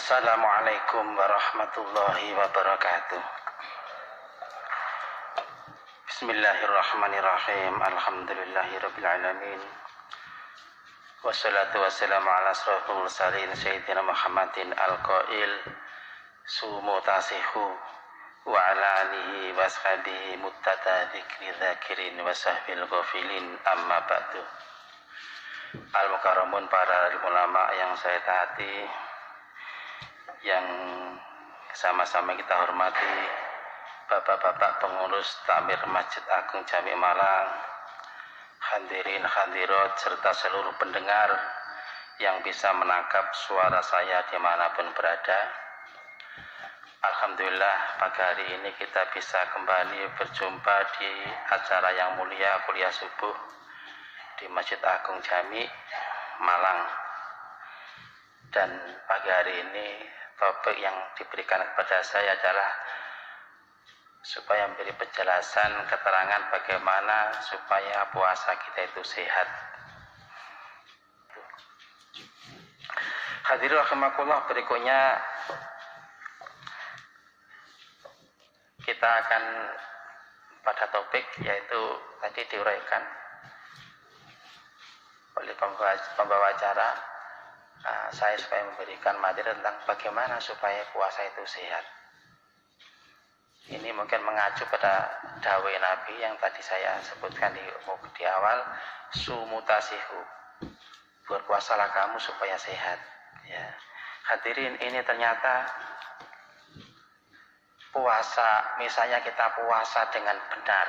Assalamualaikum warahmatullahi wabarakatuh. Bismillahirrahmanirrahim. Alhamdulillahirabbil alamin. Wassalatu wassalamu ala asrofil mursalin sayyidina Muhammadin al-qail sumu tasihu wa ala alihi wa ashabihi muttata dzikri dzakirin wa sahbil ghafilin amma ba'du. Al-mukarramun para ulama yang saya taati, yang sama-sama kita hormati, bapak-bapak pengurus Takmir Masjid Agung Jami Malang, hadirin hadirat serta seluruh pendengar yang bisa menangkap suara saya dimanapun berada. Alhamdulillah pagi hari ini kita bisa kembali berjumpa di acara yang mulia kuliah subuh di Masjid Agung Jami Malang. Dan pagi hari ini topik yang diberikan kepada saya adalah supaya memberi penjelasan, keterangan bagaimana supaya puasa kita itu sehat. Hadirin rahimakumullah, berikutnya kita akan pada topik yaitu tadi diuraikan oleh pembawa acara. Saya supaya memberikan materi tentang bagaimana supaya puasa itu sehat. Ini mungkin mengacu pada dawai Nabi yang tadi saya sebutkan di awal, sumutasihu, berpuasalah kamu supaya sehat. Ya. Hadirin, ini ternyata puasa, misalnya kita puasa dengan benar,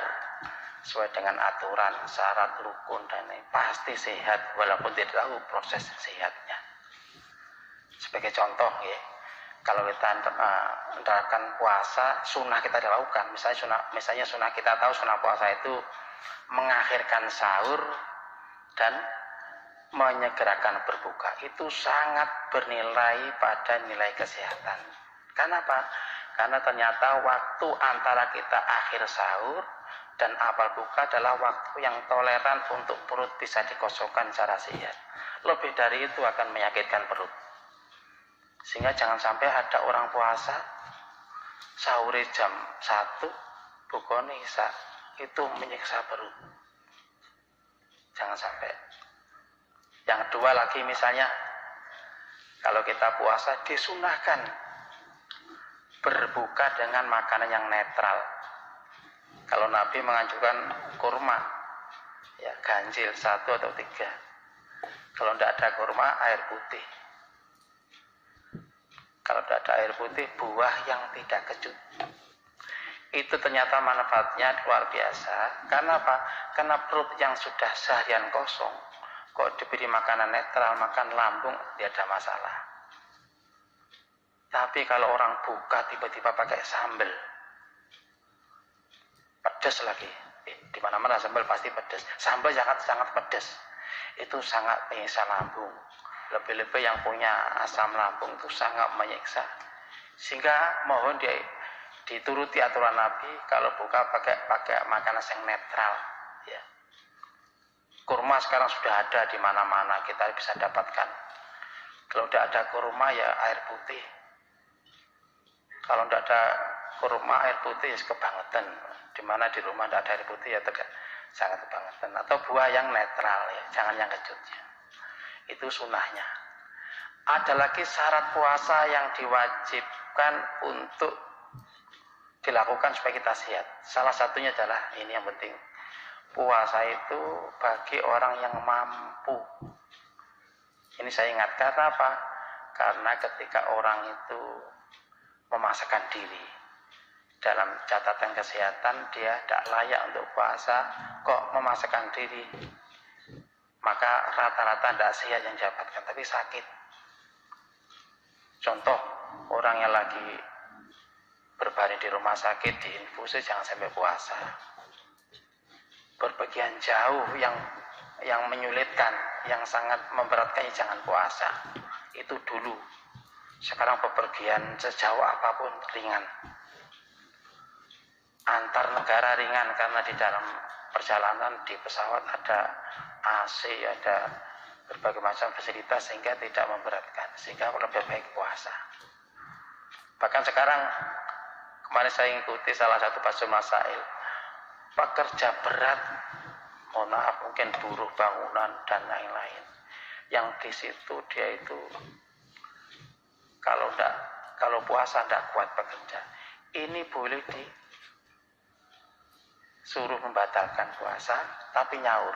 sesuai dengan aturan, syarat, rukun dan lain, pasti sehat walaupun tidak tahu proses sehatnya. Sebagai contoh ya, kalau kita menerapkan puasa, sunnah kita dilakukan. Misalnya sunnah kita tahu, sunnah puasa itu mengakhirkan sahur dan menyegerakan berbuka. Itu sangat bernilai pada nilai kesehatan. Kenapa? Karena ternyata waktu antara kita akhir sahur dan awal buka adalah waktu yang toleran untuk perut bisa dikosongkan secara sehat. Lebih dari itu akan menyakitkan perut. Sehingga jangan sampai ada orang puasa sahur jam 1 bukone isya itu menyiksa perut. Jangan sampai. Yang kedua lagi, misalnya kalau kita puasa disunahkan berbuka dengan makanan yang netral. Kalau Nabi menganjurkan kurma, ya ganjil 1 atau 3. Kalau tidak ada kurma, air putih. Kalau tidak ada air putih, buah yang tidak kecut. Itu ternyata manfaatnya luar biasa. Karena apa? Karena perut yang sudah seharian kosong, kok diberi makanan netral, makan lambung, tidak ada masalah. Tapi kalau orang buka tiba-tiba pakai sambal, pedas lagi. Di mana-mana sambal pasti pedas. Sambal sangat pedas. Itu sangat menyiksa lambung. Lebih-lebih yang punya asam lambung itu sangat menyiksa. Sehingga mohon dituruti aturan Nabi, kalau buka pakai makanan yang netral. Ya. Kurma sekarang sudah ada di mana-mana, kita bisa dapatkan. Kalau tidak ada kurma ya air putih. Kalau tidak ada kurma, air putih ya kebangetan. Di mana di rumah tidak ada air putih ya sangat kebangetan. Atau buah yang netral ya, jangan yang kecutnya. Itu sunnahnya. Ada lagi syarat puasa yang diwajibkan untuk dilakukan supaya kita sehat. Salah satunya adalah ini yang penting. Puasa itu bagi orang yang mampu. Ini saya ingat karena apa? Karena ketika orang itu memaksakan diri dalam catatan kesehatan, dia tidak layak untuk puasa, kok memaksakan diri, maka rata-rata tidak sehat yang didapatkan, tapi sakit. Contoh, orang yang lagi berbaring di rumah sakit, diinfusi, jangan sampai puasa. Berpergian jauh yang menyulitkan, yang sangat memberatkan, jangan puasa. Itu dulu. Sekarang bepergian sejauh apapun ringan. Antar negara ringan, karena di dalam perjalanan di pesawat ada AC, ada berbagai macam fasilitas sehingga tidak memberatkan. sehingga lebih baik puasa. Bahkan sekarang kemarin saya ikuti salah satu Basul Masail, pekerja berat, mohon maaf mungkin buruh bangunan dan lain-lain, yang di situ dia itu kalau puasa tidak kuat bekerja, ini boleh disuruh membatalkan puasa, tapi nyaur.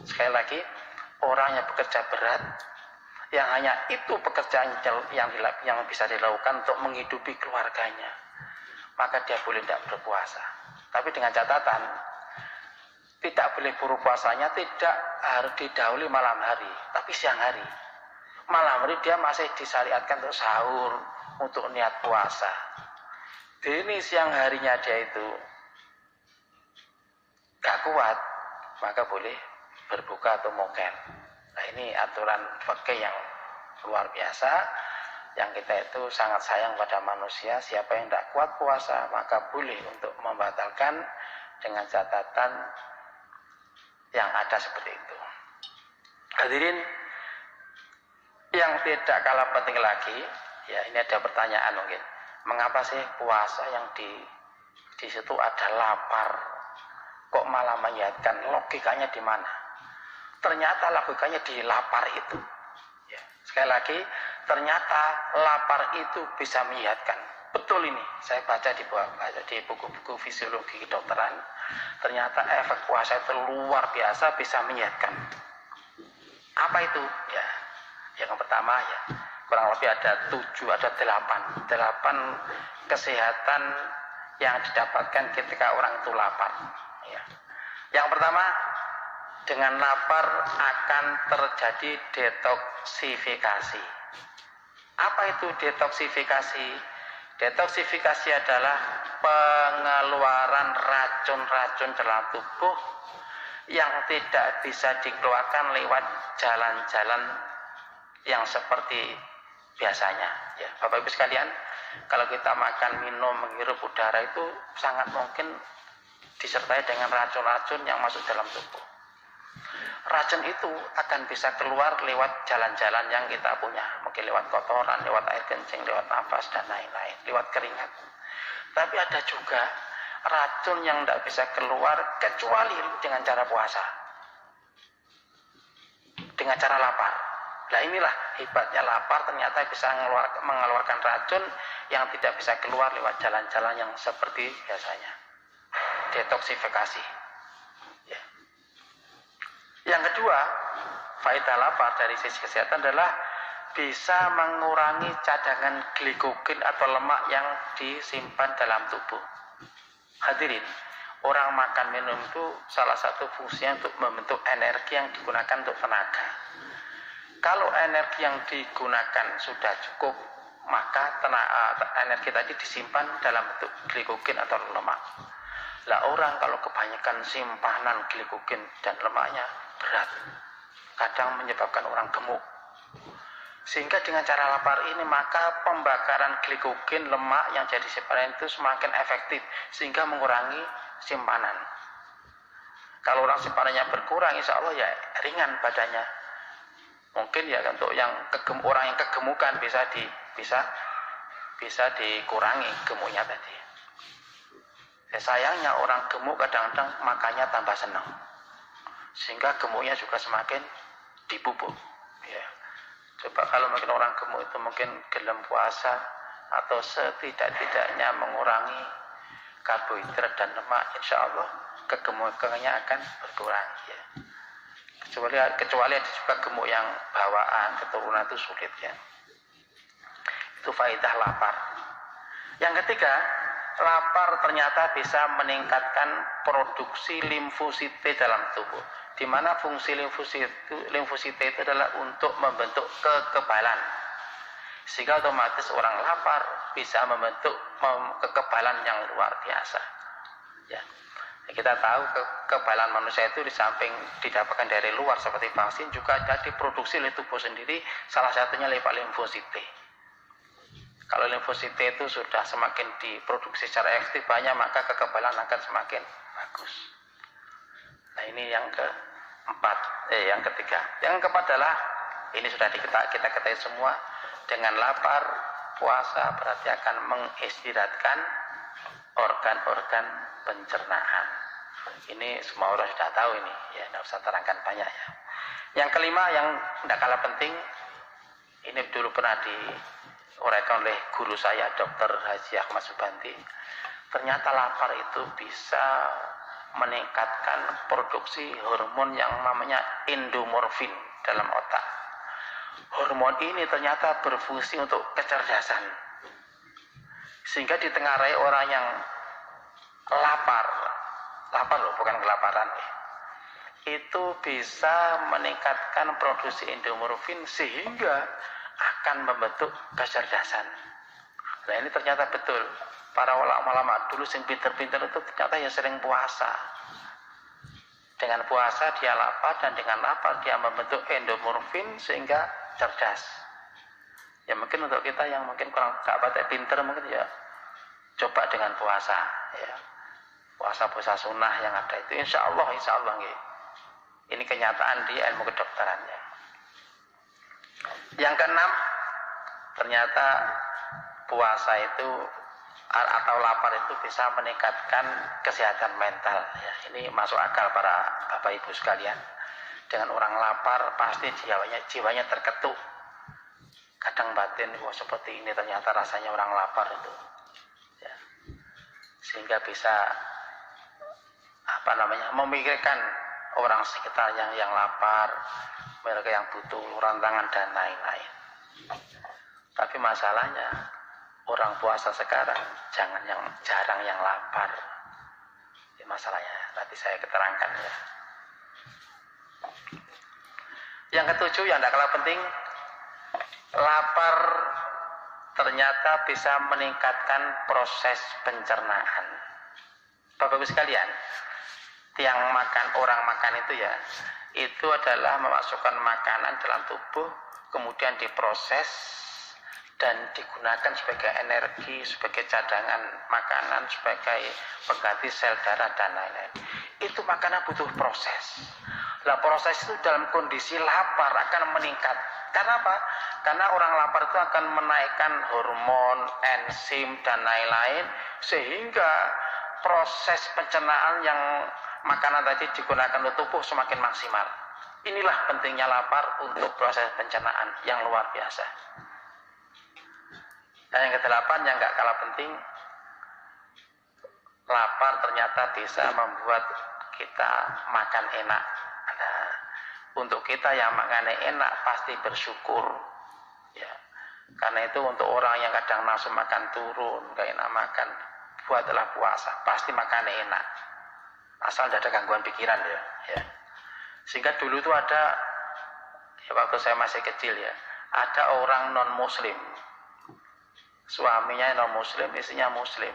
Sekali lagi, orang yang bekerja berat, yang hanya itu pekerjaan yang bisa dilakukan untuk menghidupi keluarganya, maka dia boleh tidak berpuasa. Tapi dengan catatan, tidak boleh berpuasanya tidak harus didahului malam hari, tapi siang hari. Malam hari dia masih disyariatkan untuk sahur, untuk niat puasa. Ini siang harinya dia itu gak kuat, maka boleh berbuka atau mokel. Nah, ini aturan fikih yang luar biasa, yang kita itu sangat sayang pada manusia. Siapa yang tidak kuat puasa, maka boleh untuk membatalkan dengan catatan yang ada seperti itu. Hadirin yang tidak kalah penting lagi, ya ini ada pertanyaan mungkin, mengapa sih puasa yang di situ ada lapar, kok malah menyehatkan? Logikanya di mana? Ternyata logikanya di lapar itu. Ya, sekali lagi, ternyata lapar itu bisa menyehatkan. Betul ini, saya baca di buku-buku fisiologi kedokteran. Ternyata efek puasa itu luar biasa, bisa menyehatkan. Apa itu? Ya, yang pertama ya, kurang lebih ada 8 kesehatan yang didapatkan ketika orang itu lapar. Ya. Yang pertama, dengan lapar akan terjadi detoksifikasi. Apa itu detoksifikasi? Detoksifikasi adalah pengeluaran racun-racun dalam tubuh yang tidak bisa dikeluarkan lewat jalan-jalan yang seperti biasanya. Ya, Bapak Ibu sekalian, kalau kita makan, minum, menghirup udara itu sangat mungkin disertai dengan racun-racun yang masuk dalam tubuh. Racun itu akan bisa keluar lewat jalan-jalan yang kita punya, mungkin lewat kotoran, lewat air kencing, lewat nafas dan lain-lain, lewat keringat. Tapi ada juga racun yang tidak bisa keluar kecuali dengan cara puasa, dengan cara lapar. Nah, inilah hebatnya lapar, ternyata bisa mengeluarkan racun yang tidak bisa keluar lewat jalan-jalan yang seperti biasanya. Detoksifikasi. Ya. Yang kedua, faedah lapar dari sisi kesehatan adalah bisa mengurangi cadangan glikogen atau lemak yang disimpan dalam tubuh. Hadirin, orang makan minum itu salah satu fungsinya untuk membentuk energi yang digunakan untuk tenaga. Kalau energi yang digunakan sudah cukup, maka energi tadi disimpan dalam bentuk glikogen atau lemak. Lah, orang kalau kebanyakan simpanan glikogen dan lemaknya berat, kadang menyebabkan orang gemuk. Sehingga dengan cara lapar ini, maka pembakaran glikogen lemak yang jadi simpanan itu semakin efektif, sehingga mengurangi simpanan. Kalau orang simpanannya berkurang, insya Allah ya ringan badannya. Mungkin ya untuk orang yang kegemukan bisa dikurangi gemuknya tadi. Sayangnya orang gemuk kadang-kadang makannya tambah senang, sehingga gemuknya juga semakin dipupuk. Ya. Coba kalau mungkin orang gemuk itu mungkin gelem puasa atau setidak-tidaknya mengurangi karbohidrat dan lemak, insya Allah kegemukannya akan berkurang. Ya. Kecuali ada juga gemuk yang bawaan, keturunan itu sulit ya. Itu faedah lapar. Yang ketiga, lapar ternyata bisa meningkatkan produksi limfosite dalam tubuh, di mana fungsi limfosite itu adalah untuk membentuk kekebalan, sehingga otomatis orang lapar bisa membentuk kekebalan yang luar biasa. Ya. Kita tahu kekebalan manusia itu di samping didapatkan dari luar seperti vaksin, juga ada diproduksi oleh tubuh sendiri, salah satunya lewat limfosite. Kalau limfosite itu sudah semakin diproduksi secara ekstrim banyak, maka kekebalan akan semakin bagus. Nah, ini yang ketiga. Yang keempat adalah, ini sudah kita ketahui semua, Dengan lapar, puasa berarti akan mengistirahatkan organ-organ pencernaan. Ini semua orang sudah tahu ini, ya tidak usah terangkan banyak ya. Yang kelima yang tidak kalah penting, ini dulu pernah diuraikan oleh guru saya, Dr. Haji Ahmad Subanti. Ternyata lapar itu bisa meningkatkan produksi hormon yang namanya endomorfin dalam otak. Hormon ini ternyata berfungsi untuk kecerdasan. Sehingga ditengarai orang yang lapar loh, bukan kelaparan. Itu bisa meningkatkan produksi endomorfin sehingga akan membentuk kecerdasan. Nah ini ternyata betul. Para ulama-ulama dulu yang pinter-pinter itu ternyata yang sering puasa. Dengan puasa dia lapar, dan dengan lapar dia membentuk endomorfin sehingga cerdas. Ya mungkin untuk kita yang mungkin kurang gak pinter mungkin ya coba dengan puasa ya. Puasa sunnah yang ada itu insya Allah nggih. Ini kenyataan di ilmu kedokteran ya. Yang keenam, ternyata puasa itu atau lapar itu bisa meningkatkan kesehatan mental ya. Ini masuk akal para Bapak Ibu sekalian. Dengan orang lapar pasti jiwanya terketuk. Kadang batin, wah seperti ini ternyata rasanya orang lapar itu ya. Sehingga bisa memikirkan orang sekitar yang lapar, mereka yang butuh rantangan dan lain-lain. Tapi masalahnya orang puasa sekarang jarang yang lapar. Ini masalahnya, nanti saya keterangkan ya. Yang ketujuh yang tidak kalah penting, lapar ternyata bisa meningkatkan proses pencernaan. Bapak Ibu sekalian, orang makan itu ya, itu adalah memasukkan makanan dalam tubuh, kemudian diproses dan digunakan sebagai energi, sebagai cadangan makanan, sebagai pengganti sel darah dan lain-lain. Itu makanan butuh proses. Nah, proses itu dalam kondisi lapar akan meningkat. Karena apa? Karena orang lapar itu akan menaikkan hormon, enzim dan lain-lain, sehingga proses pencernaan yang makanan tadi digunakan untuk tubuh semakin maksimal. Inilah pentingnya lapar untuk proses pencernaan yang luar biasa. Dan yang kedelapan yang gak kalah penting, lapar ternyata bisa membuat kita makan enak. Nah, untuk kita yang makan enak pasti bersyukur ya. Karena itu untuk orang yang kadang nafsu makan turun, gak enak makan, buatlah puasa, pasti makan enak. Asal tidak ada gangguan pikiran ya. Sehingga dulu itu ada, ya waktu saya masih kecil ya, ada orang non muslim, suaminya non muslim, istrinya muslim.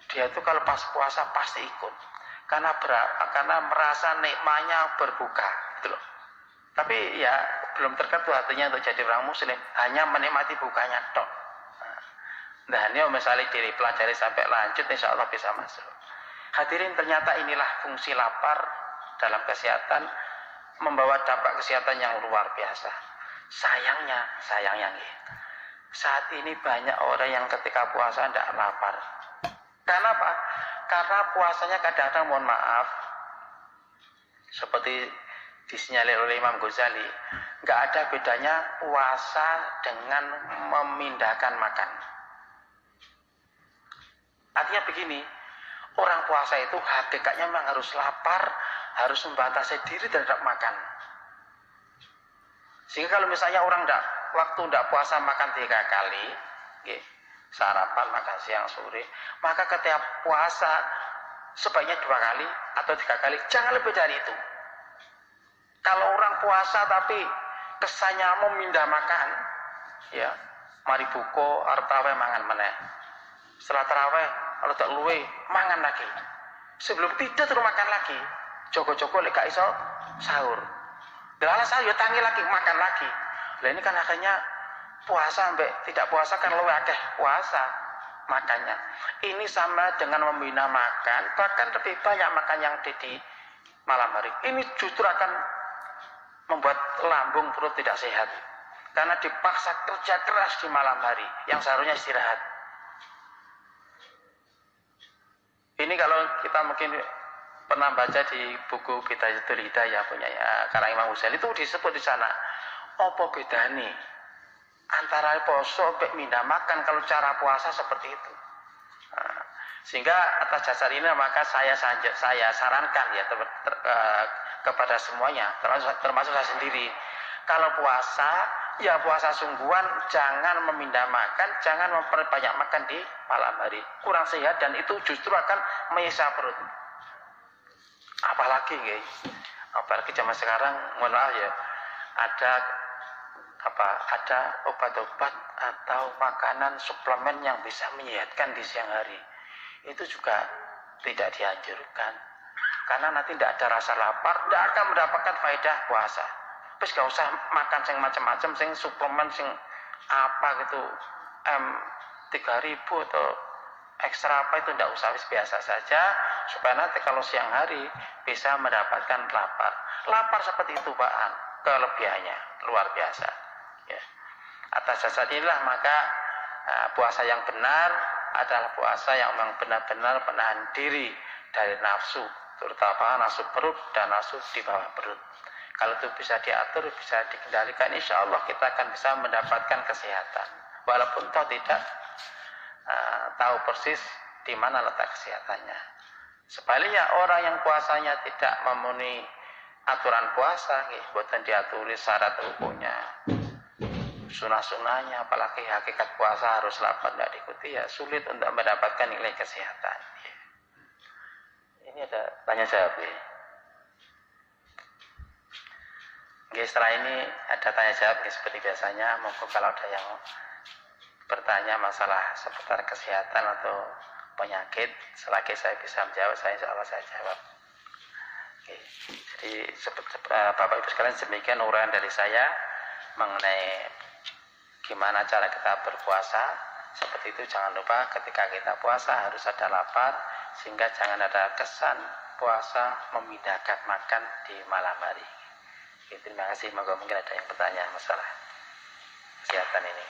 Dia itu kalau pas puasa pasti ikut, karena merasa nikmatnya berbuka gitu loh. Tapi ya belum terketuk hatinya untuk jadi orang muslim, hanya menikmati bukanya tok. Nah ini misalnya dipelajari sampai lanjut, insya Allah bisa masuk. Hadirin, ternyata inilah fungsi lapar dalam kesehatan, membawa dampak kesehatan yang luar biasa. Sayangnya saat ini banyak orang yang ketika puasa tidak lapar. Karena apa? Karena puasanya kadang-kadang, mohon maaf, seperti disinyalir oleh Imam Ghazali, nggak ada bedanya puasa dengan memindahkan makan. Artinya begini, orang puasa itu hakikatnya memang harus lapar, harus membatasi diri terhadap makan. Sehingga kalau misalnya orang waktu tidak puasa makan 3 kali, sarapan, makan siang, sore, maka ketika puasa sebaiknya 2 kali atau 3 kali, jangan lebih dari itu. Kalau orang puasa tapi kesannya memindah makan, ya, mari buko, arep tarawih mangan meneh. Setelah tarawih, kalau tak luwe, mangan lagi. Sebelum tidur terus makan lagi. Joko-joko lek gak iso sahur. Dalam sahur ya tangi lagi, makan lagi. Lah ini kan akhirnya puasa sampai tidak puasa kan luwe akeh puasa makannya. Ini sama dengan membina makan, bahkan lebih banyak makan yang di malam hari. Ini justru akan membuat lambung perut tidak sehat. karena dipaksa kerja keras di malam hari yang seharusnya istirahat. Ini kalau kita mungkin pernah baca di buku Bidayatul Hidayah punya ya, karena Imam Ghazali itu disebut di sana, apa bedanya antara poso sampai mindah makan kalau cara puasa seperti itu. Nah, sehingga atas dasar ini maka saya sarankan ya kepada semuanya, termasuk saya sendiri, kalau puasa ya puasa sungguhan, jangan memindah makan, jangan memperbanyak makan di malam hari, kurang sehat dan itu justru akan menyiksa perut. Apalagi apalagi zaman sekarang, mohon maaf ya, ada obat-obat atau makanan suplemen yang bisa menyehatkan di siang hari. Itu juga tidak dianjurkan, karena nanti tidak ada rasa lapar, tidak akan mendapatkan faedah puasa. Terus gak usah makan sing macam-macam, sing suplemen sing apa gitu, 3000 atau ekstra apa itu tidak usah, biasa saja, supaya nanti kalau siang hari bisa mendapatkan lapar seperti itu Pak, kelebihannya luar biasa ya. Atas dasar inilah maka puasa yang benar adalah puasa yang memang benar-benar menahan diri dari nafsu, terutama nafsu perut dan nafsu di bawah perut. Kalau itu bisa diatur, bisa dikendalikan, insya Allah kita akan bisa mendapatkan kesehatan, walaupun toh tidak tahu persis di mana letak kesehatannya. Sebaliknya orang yang puasanya tidak memenuhi aturan puasa, bukan diaturi syarat rukunnya, sunah-sunahnya, apalagi hakikat puasa harus lapar, tidak diikuti, ya sulit untuk mendapatkan nilai kesehatan. Ini ada tanya jawab ya. Setelah ini ada tanya jawab seperti biasanya. Monggo kalau ada yang bertanya masalah seputar kesehatan atau penyakit, selagi saya bisa menjawab, insya Allah saya jawab. Jadi Bapak Ibu sekalian, demikian uraian dari saya mengenai gimana cara kita berpuasa. Seperti itu, jangan lupa ketika kita puasa harus ada lapar, sehingga jangan ada kesan puasa memindahkan makan di malam hari. Terima kasih. Monggo mungkin ada yang bertanya masalah kesehatan ini.